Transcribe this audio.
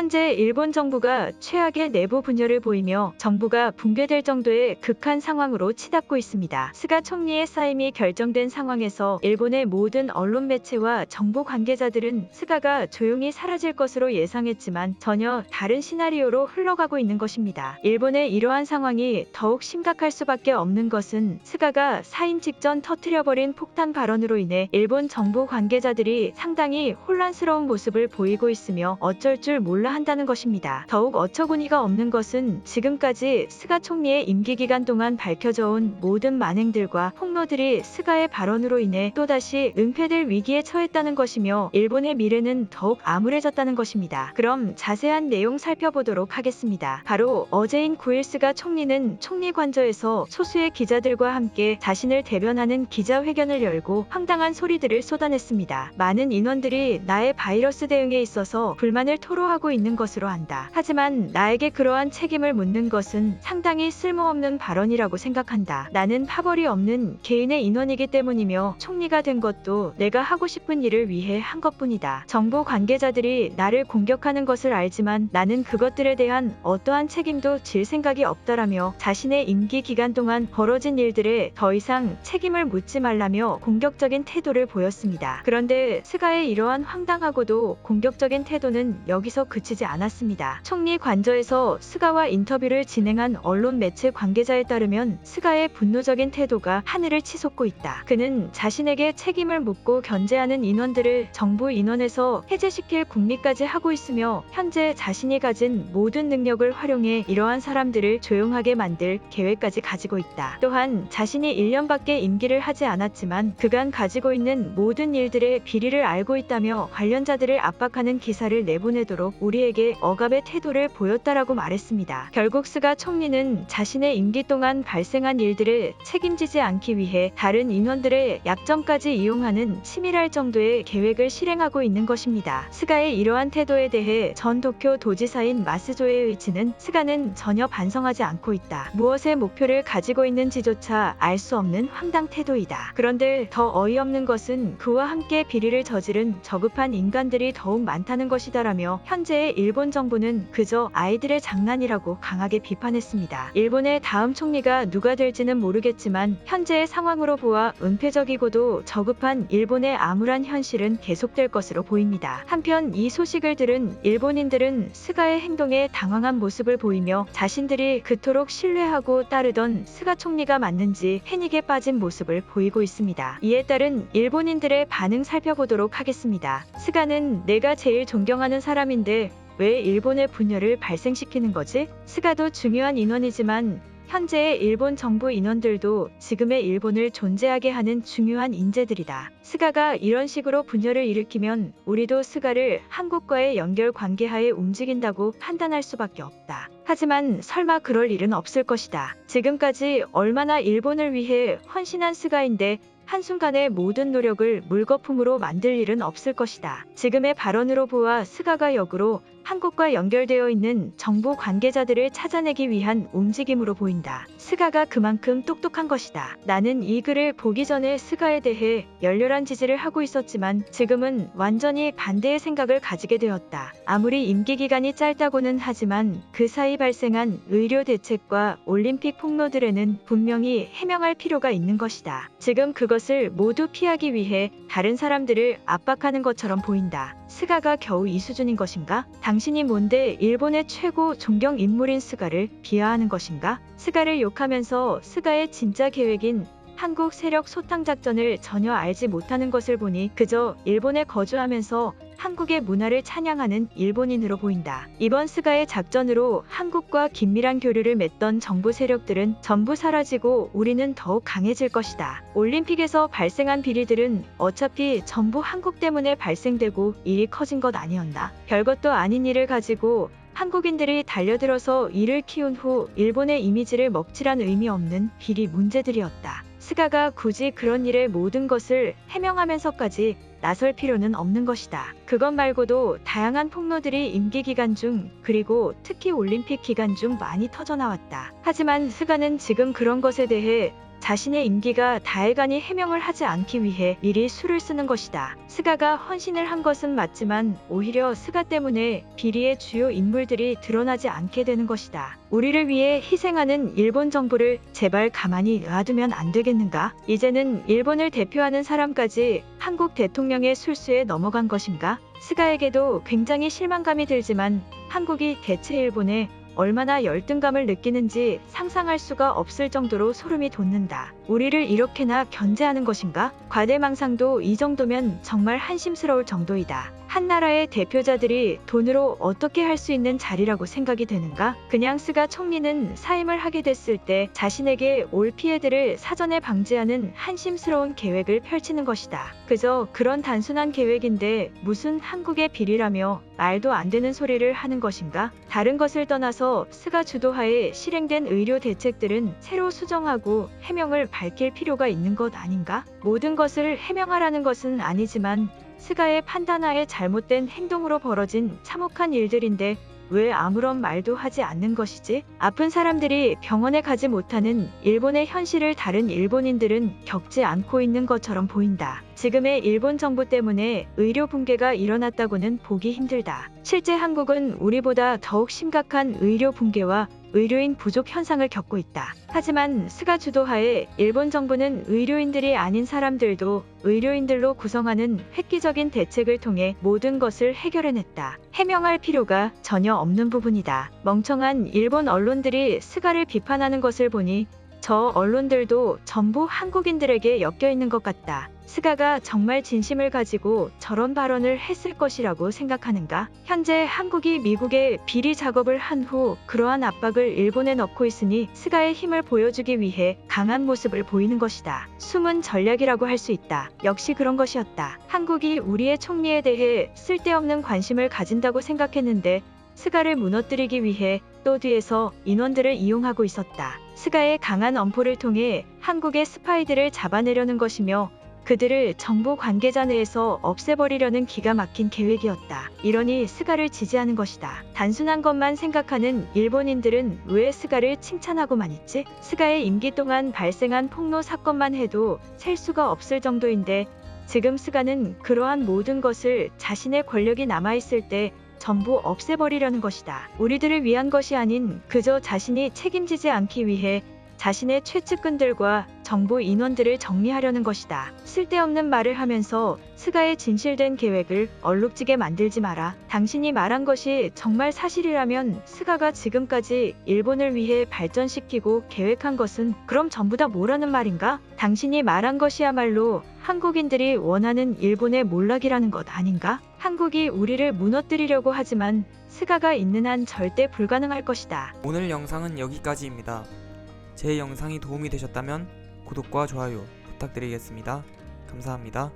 현재 일본 정부가 최악의 내부 분열을 보이며 정부가 붕괴될 정도의 극한 상황으로 치닫고 있습니다. 스가 총리의 사임이 결정된 상황에서 일본의 모든 언론 매체와 정보 관계자들은 스가가 조용히 사라질 것으로 예상했지만 전혀 다른 시나리오로 흘러가고 있는 것입니다. 일본의 이러한 상황이 더욱 심각할 수밖에 없는 것은 스가가 사임 직전 터뜨려버린 폭탄 발언으로 인해 일본 정보 관계자들이 상당히 혼란스러운 모습을 보이고 있으며 어쩔 줄 몰라 한다는 것입니다. 더욱 어처구니가 없는 것은 지금까지 스가 총리의 임기 기간 동안 밝혀져 온 모든 만행들과 폭로들이 스가의 발언으로 인해 또다시 은폐될 위기에 처했다는 것이며 일본의 미래는 더욱 암울해졌다는 것입니다. 그럼 자세한 내용 살펴보도록 하겠습니다. 바로 어제인 9일 스가 총리는 총리 관저에서 소수의 기자들과 함께 자신을 대변하는 기자회견을 열고 황당한 소리들을 쏟아냈습니다. 많은 인원들이 나의 바이러스 대응에 있어서 불만을 토로하고 있는 것으로 안다. 하지만 나에게 그러한 책임을 묻는 것은 상당히 쓸모없는 발언이라고 생각한다. 나는 파벌이 없는 개인의 인원이기 때문이며 총리가 된 것도 내가 하고 싶은 일을 위해 한 것뿐이다. 정보 관계자들이 나를 공격하는 것을 알지만 나는 그것들에 대한 어떠한 책임도 질 생각이 없다라며 자신의 임기 기간 동안 벌어진 일들에 더 이상 책임을 묻지 말라며 공격적인 태도를 보였습니다. 그런데 스가의 이러한 황당하고도 공격적인 태도는 여기서 그치지 않았습니다. 총리 관저에서 스가와 인터뷰를 진행한 언론 매체 관계자에 따르면 스가의 분노적인 태도가 하늘을 치솟고 있다. 그는 자신에게 책임을 묻고 견제하는 인원들을 정부 인원에서 해제시킬 궁리까지 하고 있으며 현재 자신이 가진 모든 능력을 활용해 이러한 사람들을 조용하게 만들 계획까지 가지고 있다. 또한 자신이 1년밖에 임기를 하지 않았지만 그간 가지고 있는 모든 일들의 비리를 알고 있다며 관련자들을 압박하는 기사를 내보내도록 우리에게 억압의 태도를 보였다라고 말했습니다. 결국 스가 총리는 자신의 임기 동안 발생한 일들을 책임지지 않기 위해 다른 인원들의 약점까지 이용하는 치밀할 정도의 계획을 실행하고 있는 것입니다. 스가의 이러한 태도에 대해 전 도쿄 도지사인 마스조의 의지는 스가는 전혀 반성하지 않고 있다. 무엇의 목표를 가지고 있는지조차 알 수 없는 황당 태도이다. 그런데 더 어이없는 것은 그와 함께 비리를 저지른 저급한 인간들이 더욱 많다는 것이다라며 현재의 일본 정부는 그저 아이들의 장난이라고 강하게 비판했습니다. 일본의 다음 총리가 누가 될지는 모르겠지만 현재의 상황으로 보아 은폐적이고도 저급한 일본의 암울한 현실은 계속될 것으로 보입니다. 한편 이 소식을 들은 일본인들은 스가의 행동에 당황한 모습을 보이며 자신들이 그토록 신뢰하고 따르던 스가 총리가 맞는지 패닉에 빠진 모습을 보이고 있습니다. 이에 따른 일본인들의 반응 살펴보도록 하겠습니다. 스가는 내가 제일 존경하는 사람인데 왜 일본의 분열을 발생시키는 거지? 스가도 중요한 인원이지만 현재의 일본 정부 인원들도 지금의 일본을 존재하게 하는 중요한 인재들이다. 스가가 이런 식으로 분열을 일으키면 우리도 스가를 한국과의 연결 관계하에 움직인다고 판단할 수밖에 없다. 하지만 설마 그럴 일은 없을 것이다. 지금까지 얼마나 일본을 위해 헌신한 스가인데 한순간에 모든 노력을 물거품으로 만들 일은 없을 것이다. 지금의 발언으로 보아 스가가 역으로 한국과 연결되어 있는 정보 관계자들을 찾아내기 위한 움직임으로 보인다. 스가가 그만큼 똑똑한 것이다. 나는 이 글을 보기 전에 스가에 대해 열렬한 지지를 하고 있었지만 지금은 완전히 반대의 생각을 가지게 되었다. 아무리 임기 기간이 짧다고는 하지만 그 사이 발생한 의료 대책과 올림픽 폭로들에는 분명히 해명할 필요가 있는 것이다. 지금 그것을 모두 피하기 위해 다른 사람들을 압박하는 것처럼 보인다. 스가가 겨우 이 수준인 것인가? 당신이 뭔데 일본의 최고 존경 인물인 스가를 비하하는 것인가? 스가를 욕하면서 스가의 진짜 계획인 한국 세력 소탕 작전을 전혀 알지 못하는 것을 보니 그저 일본에 거주하면서 한국의 문화를 찬양하는 일본인으로 보인다. 이번 스가의 작전으로 한국과 긴밀한 교류를 맺던 정부 세력들은 전부 사라지고 우리는 더욱 강해질 것이다. 올림픽에서 발생한 비리들은 어차피 전부 한국 때문에 발생되고 일이 커진 것 아니었나? 별것도 아닌 일을 가지고 한국인들이 달려들어서 이를 키운 후 일본의 이미지를 먹칠한 의미 없는 비리 문제들이었다. 스가가 굳이 그런 일의 모든 것을 해명하면서까지 나설 필요는 없는 것이다. 그것 말고도 다양한 폭로들이 임기 기간 중 그리고 특히 올림픽 기간 중 많이 터져나왔다. 하지만 스가는 지금 그런 것에 대해 자신의 임기가 다해가니 해명을 하지 않기 위해 미리 수를 쓰는 것이다. 스가가 헌신을 한 것은 맞지만 오히려 스가 때문에 비리의 주요 인물들이 드러나지 않게 되는 것이다. 우리를 위해 희생하는 일본 정부를 제발 가만히 놔두면 안 되겠는가? 이제는 일본을 대표하는 사람까지 한국 대통령의 술수에 넘어간 것인가? 스가에게도 굉장히 실망감이 들지만 한국이 대체 일본에 얼마나 열등감을 느끼는지 상상할 수가 없을 정도로 소름이 돋는다. 우리를 이렇게나 견제하는 것인가? 과대망상도 이 정도면 정말 한심스러울 정도이다. 한 나라의 대표자들이 돈으로 어떻게 할 수 있는 자리라고 생각이 되는가? 그냥 스가 총리는 사임을 하게 됐을 때 자신에게 올 피해들을 사전에 방지하는 한심스러운 계획을 펼치는 것이다. 그저 그런 단순한 계획인데 무슨 한국의 비리라며 말도 안 되는 소리를 하는 것인가? 다른 것을 떠나서 스가 주도하에 실행된 의료 대책들은 새로 수정하고 해명을 밝힐 필요가 있는 것 아닌가? 모든 것을 해명하라는 것은 아니지만 스가의 판단하에 잘못된 행동으로 벌어진 참혹한 일들인데 왜 아무런 말도 하지 않는 것이지? 아픈 사람들이 병원에 가지 못하는 일본의 현실을 다른 일본인들은 겪지 않고 있는 것처럼 보인다. 지금의 일본 정부 때문에 의료 붕괴가 일어났다고는 보기 힘들다. 실제 한국은 우리보다 더욱 심각한 의료 붕괴와 의료인 부족 현상을 겪고 있다. 하지만 스가 주도하에 일본 정부는 의료인들이 아닌 사람들도 의료인들로 구성하는 획기적인 대책을 통해 모든 것을 해결해냈다. 해명할 필요가 전혀 없는 부분이다. 멍청한 일본 언론들이 스가를 비판하는 것을 보니 저 언론들도 전부 한국인들에게 엮여 있는 것 같다. 스가가 정말 진심을 가지고 저런 발언을 했을 것이라고 생각하는가? 현재 한국이 미국에 비리 작업을 한 후 그러한 압박을 일본에 넣고 있으니 스가의 힘을 보여주기 위해 강한 모습을 보이는 것이다. 숨은 전략이라고 할 수 있다. 역시 그런 것이었다. 한국이 우리의 총리에 대해 쓸데없는 관심을 가진다고 생각했는데 스가를 무너뜨리기 위해 또 뒤에서 인원들을 이용하고 있었다. 스가의 강한 엄포를 통해 한국의 스파이들을 잡아내려는 것이며 그들을 정부 관계자 내에서 없애버리려는 기가 막힌 계획이었다. 이러니 스가를 지지하는 것이다. 단순한 것만 생각하는 일본인들은 왜 스가를 칭찬하고만 있지? 스가의 임기 동안 발생한 폭로 사건만 해도 셀 수가 없을 정도인데 지금 스가는 그러한 모든 것을 자신의 권력이 남아있을 때 전부 없애버리려는 것이다. 우리들을 위한 것이 아닌 그저 자신이 책임지지 않기 위해 자신의 최측근들과 정부 인원들을 정리하려는 것이다. 쓸데없는 말을 하면서 스가의 진실된 계획을 얼룩지게 만들지 마라. 당신이 말한 것이 정말 사실이라면 스가가 지금까지 일본을 위해 발전시키고 계획한 것은 그럼 전부 다 뭐라는 말인가? 당신이 말한 것이야말로 한국인들이 원하는 일본의 몰락이라는 것 아닌가? 한국이 우리를 무너뜨리려고 하지만 스가가 있는 한 절대 불가능할 것이다. 오늘 영상은 여기까지입니다. 제 영상이 도움이 되셨다면 구독과 좋아요 부탁드리겠습니다. 감사합니다.